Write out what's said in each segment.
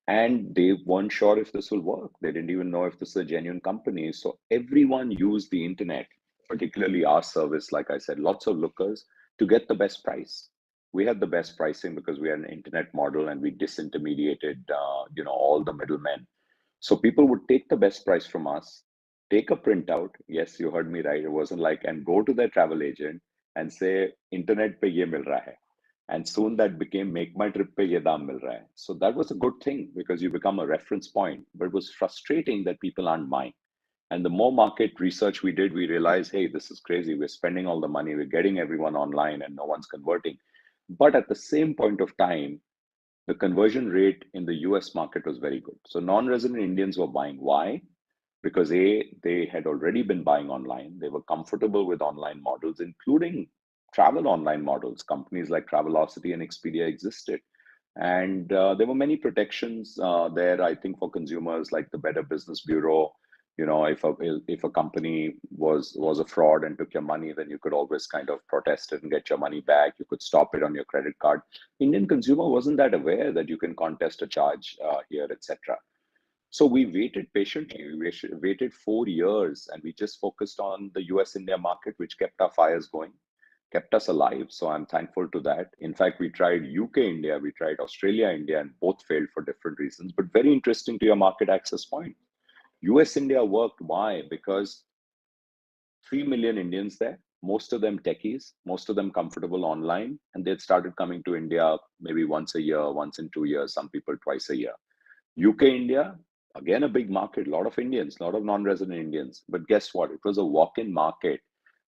And they weren't sure if this will work. They didn't even know if this is a genuine company. So everyone used the internet, particularly our service, like I said, lots of lookers, to get the best price. We had the best pricing because we had an internet model and we disintermediated, all the middlemen. So people would take the best price from us, take a printout. Yes, you heard me right. It wasn't like, and go to their travel agent and say, internet pe ye mil raha hai. And soon that became make my trip pe ye daam mil raha hai. So that was a good thing because you become a reference point. But it was frustrating that people aren't buying. And the more market research we did, we realized, hey, this is crazy. We're spending all the money, we're getting everyone online, and no one's converting. But at the same point of time, the conversion rate in the US market was very good. So non-resident Indians were buying. Why? Because they had already been buying online. They were comfortable with online models, including travel online models. Companies like Travelocity and Expedia existed. And there were many protections there, I think, for consumers, like the Better Business Bureau. If a company was a fraud and took your money, then you could always kind of protest it and get your money back. You could stop it on your credit card. Indian consumer wasn't that aware that you can contest a charge here, etc. So we waited patiently. We waited 4 years, and we just focused on the US India market, which kept our fires going, kept us alive. So I'm thankful to that. In fact, we tried UK India, we tried Australia India, and both failed for different reasons. But very interesting to your market access point. US India worked. Why? Because 3 million Indians there, most of them techies, most of them comfortable online, and they started coming to India maybe once a year, once in 2 years, some people twice a year. UK India, again a big market, a lot of Indians, a lot of non-resident Indians. But guess what? It was a walk-in market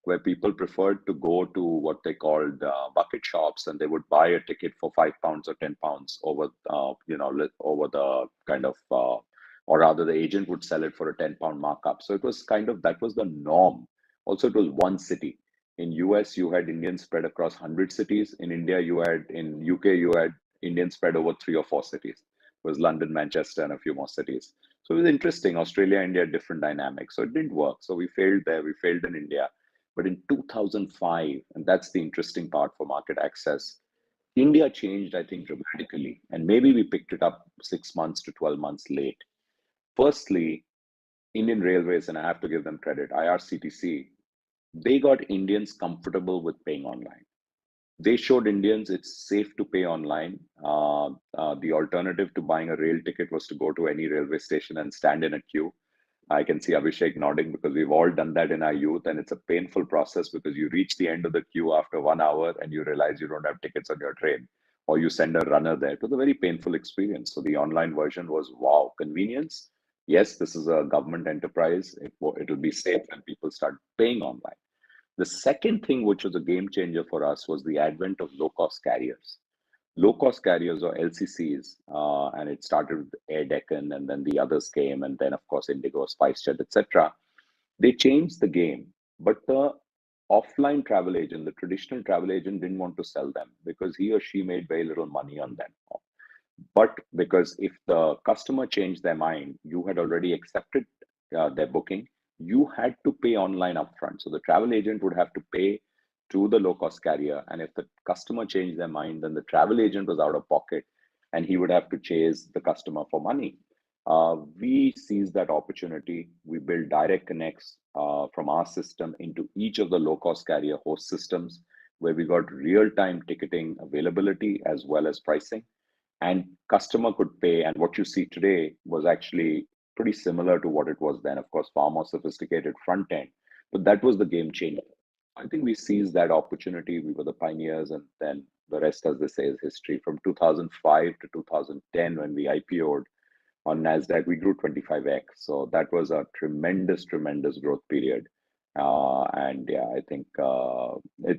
where people preferred to go to what they called bucket shops, and they would buy a ticket for £5 or £10 over the kind of, or rather, the agent would sell it for a £10 markup. So it was kind of, that was the norm. Also, it was one city. In US, you had Indians spread across 100 cities. In India, in UK, you had Indians spread over 3 or 4 cities. It was London, Manchester, and a few more cities. So it was interesting. Australia, India, different dynamics. So it didn't work. So we failed there. We failed in India. But in 2005, and that's the interesting part for market access, India changed, I think, dramatically. And maybe we picked it up 6 months to 12 months late. Firstly, Indian Railways, and I have to give them credit, IRCTC, they got Indians comfortable with paying online. They showed Indians it's safe to pay online. The alternative to buying a rail ticket was to go to any railway station and stand in a queue. I can see Abhishek nodding because we've all done that in our youth, and it's a painful process because you reach the end of the queue after 1 hour and you realize you don't have tickets on your train, or you send a runner there. It was a very painful experience. So the online version was wow, convenience. Yes, this is a government enterprise. It'll be safe when people start paying online. The second thing, which was a game changer for us, was the advent of low cost carriers. Low cost carriers, or LCCs, and it started with Air Deccan, and then the others came, and then, of course, Indigo, SpiceJet, etc. They changed the game, but the offline travel agent, the traditional travel agent, didn't want to sell them because he or she made very little money on them. But because if the customer changed their mind, you had already accepted their booking, you had to pay online upfront. So the travel agent would have to pay to the low cost carrier. And if the customer changed their mind, then the travel agent was out of pocket and he would have to chase the customer for money. We seized that opportunity. We built direct connects from our system into each of the low cost carrier host systems, where we got real time ticketing availability as well as pricing, and customer could pay. And what you see today was actually pretty similar to what it was then. Of course, far more sophisticated front end, but that was the game changer. I think we seized that opportunity. We were the pioneers, and then the rest, as they say, is history. From 2005 to 2010, when we IPO'd on NASDAQ, we grew 25x. So that was a tremendous, tremendous growth period. And yeah, I think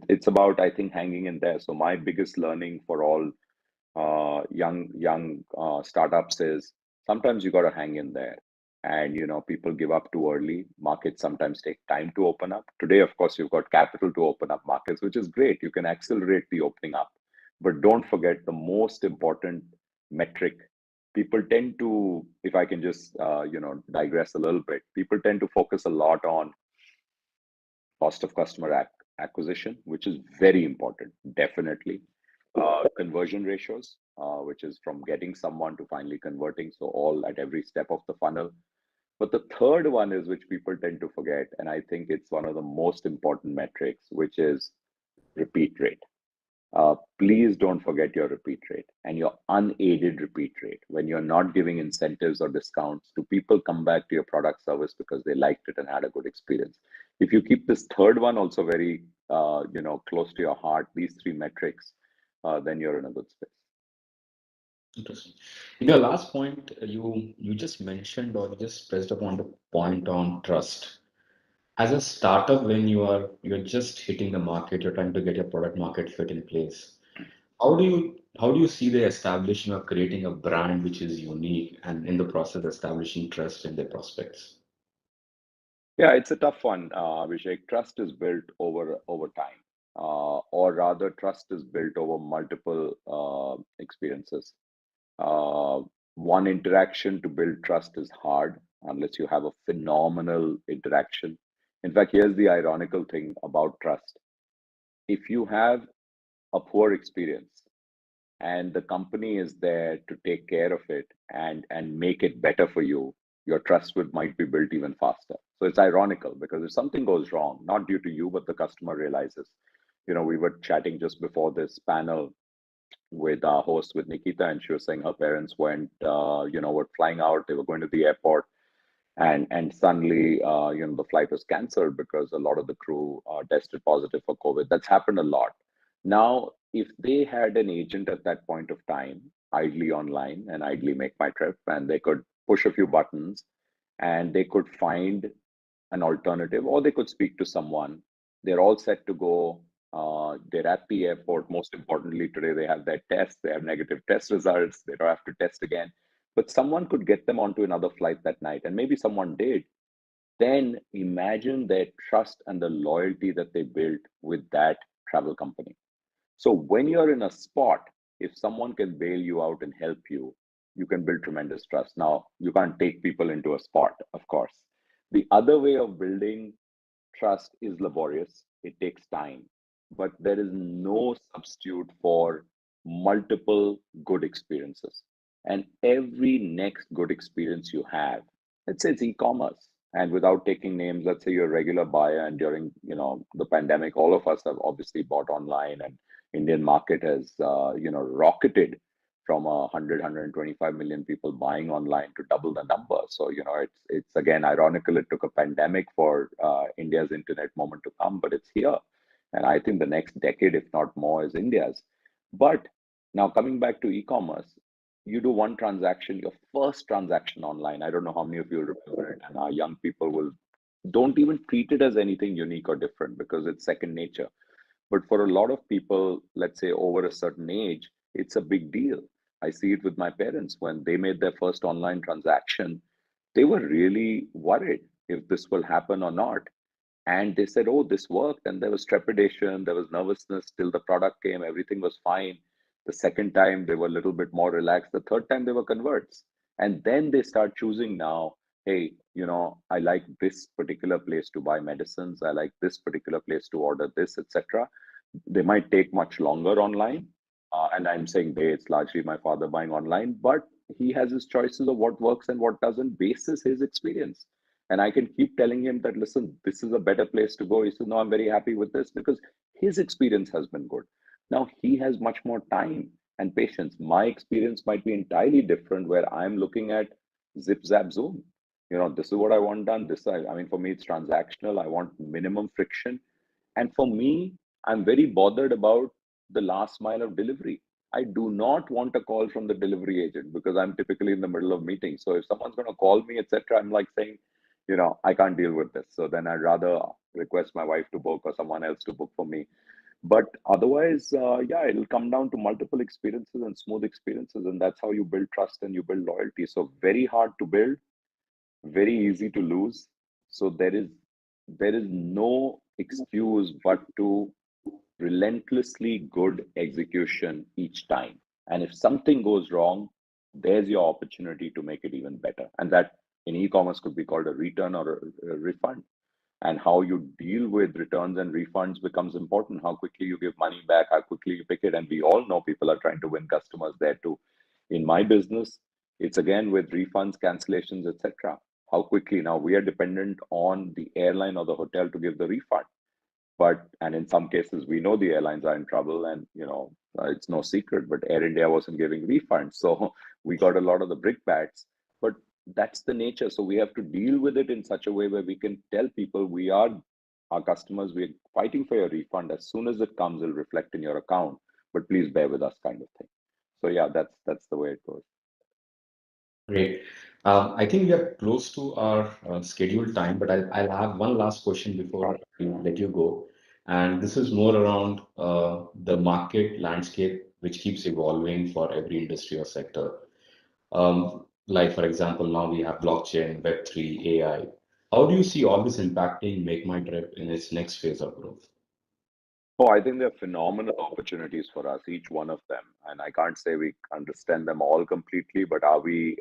it's about, I think, hanging in there. So my biggest learning for all young startups is sometimes you got to hang in there. And people give up too early. Markets sometimes take time to open up. Today, of course, you've got capital to open up markets, which is great. You can accelerate the opening up, but don't forget the most important metric. People tend to, if I can just digress a little bit, people tend to focus a lot on cost of customer acquisition, which is very important, definitely. conversion ratios, which is from getting someone to finally converting, so all at every step of the funnel. But the third one is which people tend to forget, and I think it's one of the most important metrics, which is repeat rate. Please don't forget your repeat rate and your unaided repeat rate. When you're not giving incentives or discounts, do people come back to your product service because they liked it and had a good experience? If you keep this third one also very, close to your heart, these three metrics, then you're in a good space. Interesting. In your last point, you just mentioned or you just pressed upon the point on trust. As a startup, when you're just hitting the market, you're trying to get your product market fit in place. How do you see the establishing or creating a brand which is unique and in the process establishing trust in their prospects? Yeah, it's a tough one, Abhishek. Trust is built over time, or rather, trust is built over multiple experiences. Uh, One interaction to build trust is hard unless you have a phenomenal interaction. In fact, here's the ironical thing about trust. If you have a poor experience and the company is there to take care of it and make it better for you, your trust would might be built even faster. So it's ironical because if something goes wrong, not due to you, but the customer realizes. We were chatting just before this panel with our host with Nikita, and she was saying her parents were flying out. They were going to the airport, and suddenly, the flight was cancelled because a lot of the crew tested positive for COVID. That's happened a lot. Now, if they had an agent at that point of time, idly online and idly make my trip, and they could push a few buttons, and they could find an alternative, or they could speak to someone. They're all set to go. They're at the airport. Most importantly, today they have their tests, they have negative test results, they don't have to test again. But someone could get them onto another flight that night, and maybe someone did. Then imagine their trust and the loyalty that they built with that travel company. So when you're in a spot, if someone can bail you out and help you, you can build tremendous trust. Now, you can't take people into a spot, of course. The other way of building trust is laborious, it takes time, but there is no substitute for multiple good experiences. And every next good experience you have, let's say it's e-commerce, and without taking names, let's say you're a regular buyer, and during the pandemic, all of us have obviously bought online, and Indian market has rocketed from 125 million people buying online to double the number. So it's again ironical. It took a pandemic for India's internet moment to come, but it's here, and I think the next decade, if not more, is India's. But now coming back to e-commerce, you do one transaction, your first transaction online. I don't know how many of you remember it, and our young people will don't even treat it as anything unique or different because it's second nature. But for a lot of people, let's say over a certain age, it's a big deal. I see it with my parents when they made their first online transaction. They were really worried if this will happen or not. And they said, oh, this worked. And there was trepidation, there was nervousness till the product came, everything was fine. The second time, they were a little bit more relaxed. The third time, they were converts. And then they start choosing now, hey, I like this particular place to buy medicines. I like this particular place to order this, etc. They might take much longer online. And I'm saying they, it's largely my father buying online, but he has his choices of what works and what doesn't, basis his experience. And I can keep telling him that, listen, this is a better place to go. He says, no, I'm very happy with this because his experience has been good. Now he has much more time and patience. My experience might be entirely different where I'm looking at zip, zap, zoom. This is what I want done. I mean, for me, it's transactional. I want minimum friction. And for me, I'm very bothered about the last mile of delivery. I do not want a call from the delivery agent because I'm typically in the middle of meetings. So if someone's going to call me, etc., I'm like saying, I can't deal with this. So then I'd rather request my wife to book or someone else to book for me. But otherwise, yeah, it'll come down to multiple experiences and smooth experiences, and that's how you build trust and you build loyalty. So very hard to build, very easy to lose. So there is no excuse but to relentlessly good execution each time. And if something goes wrong, there's your opportunity to make it even better. And that in e-commerce could be called a return or a refund. And how you deal with returns and refunds becomes important. How quickly you give money back, how quickly you pick it. And we all know people are trying to win customers there too. In my business, it's again with refunds, cancellations, etc. How quickly now we are dependent on the airline or the hotel to give the refund. But and in some cases we know the airlines are in trouble, and it's no secret, but Air India wasn't giving refunds, so we got a lot of the brickbats. But that's the nature, so we have to deal with it in such a way where we can tell people we are our customers, we're fighting for your refund. As soon as it comes, it'll reflect in your account, but please bear with us, kind of thing. So yeah, that's the way it goes. Great. I think we are close to our scheduled time, but I'll have one last question before I let you go. And this is more around the market landscape, which keeps evolving for every industry or sector. Like, for example, now we have blockchain, Web3, AI. How do you see all this impacting Make My Trip in its next phase of growth? Oh, I think they're phenomenal opportunities for us, each one of them. And I can't say we understand them all completely, but are we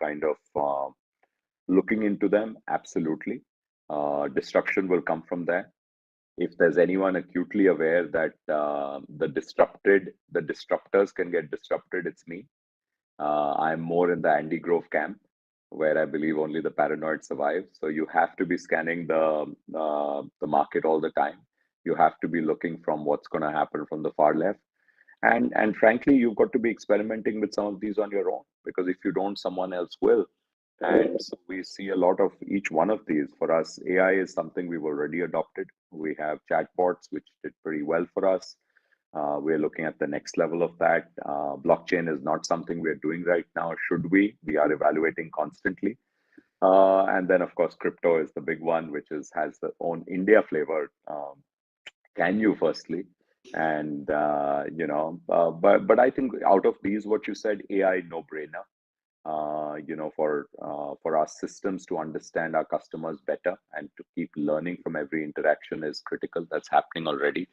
kind of looking into them? Absolutely. Disruption will come from there. If there's anyone acutely aware that the disruptors can get disrupted, it's me. I'm more in the Andy Grove camp, where I believe only the paranoid survive. So you have to be scanning the market all the time. You have to be looking from what's going to happen from the far left, and frankly, you've got to be experimenting with some of these on your own, because if you don't, someone else will. And so we see a lot of each one of these. For us, AI is something we've already adopted. We have chatbots, which did pretty well for us. We're looking at the next level of that. Blockchain is not something we're doing right now. Should we? We are evaluating constantly. And then, of course, crypto is the big one, which has the own India flavor. Can you, firstly? And but I think out of these, what you said, AI, no brainer. For our systems to understand our customers better and to keep learning from every interaction is critical. That's happening already.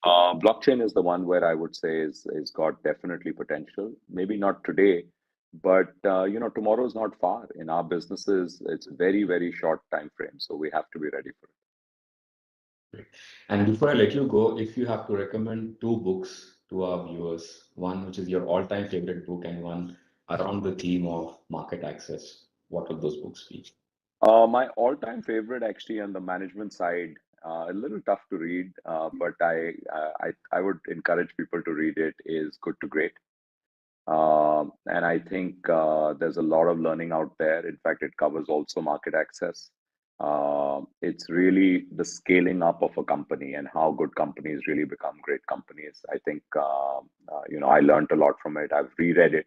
Blockchain is the one where I would say is got definitely potential. Maybe not today, but tomorrow is not far. In our businesses, it's very, very short time frame, so we have to be ready for it. And before I let you go, if you have to recommend two books to our viewers, one which is your all-time favorite book and one around the theme of market access, what would those books be? My all-time favorite, actually, on the management side, a little tough to read, but I would encourage people to read it, is Good to Great. And I think there's a lot of learning out there. In fact, it covers also market access. It's really the scaling up of a company and how good companies really become great companies. I think I learned a lot from it. I've reread it.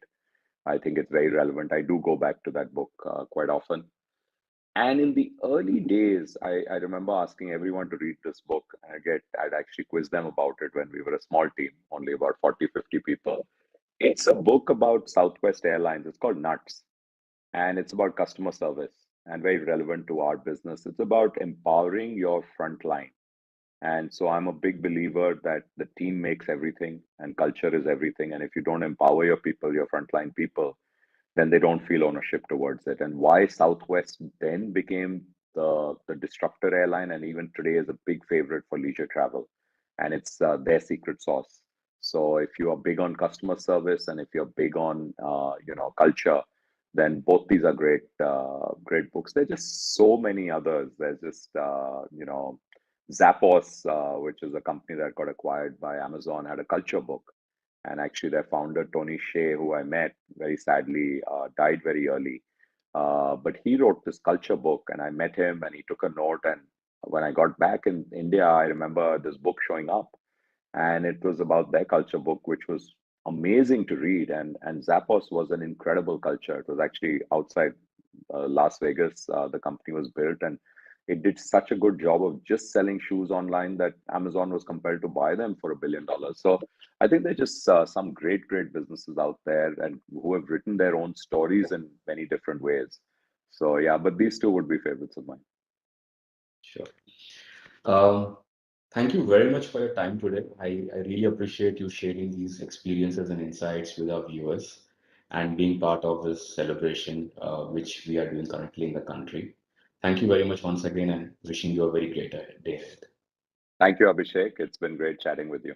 I think it's very relevant. I do go back to that book quite often. And in the early days, I remember asking everyone to read this book. And I'd actually quizzed them about it when we were a small team, only about 40, 50 people. It's a book about Southwest Airlines. It's called Nuts, and it's about customer service and very relevant to our business. It's about empowering your front line. And so I'm a big believer that the team makes everything and culture is everything. And if you don't empower your people, your frontline people, then they don't feel ownership towards it. And why Southwest then became the disruptor airline, and even today is a big favorite for leisure travel, and it's their secret sauce. So if you are big on customer service and if you're big on culture, then both these are great books. There's just so many others. There's just Zappos, which is a company that got acquired by Amazon, had a culture book, and actually their founder Tony Hsieh, who I met, very sadly died very early. But he wrote this culture book, and I met him, and he took a note. And when I got back in India, I remember this book showing up, and it was about their culture book, which was amazing to read. And Zappos was an incredible culture. It was actually outside Las Vegas. The company was built, and it did such a good job of just selling shoes online that Amazon was compelled to buy them for $1 billion. So I think there's just some great businesses out there and who have written their own stories in many different ways. So yeah, but these two would be favorites of mine. Sure. Um, Thank you very much for your time today. I really appreciate you sharing these experiences and insights with our viewers and being part of this celebration, which we are doing currently in the country. Thank you very much once again and wishing you a very great day ahead. Thank you, Abhishek. It's been great chatting with you.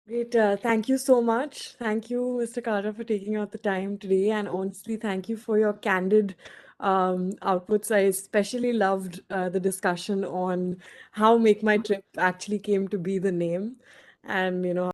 Great. Thank you so much. Thank you, Mr. Kara, for taking out the time today. And honestly, thank you for your candid outputs. I especially loved the discussion on how Make My Trip actually came to be the name, and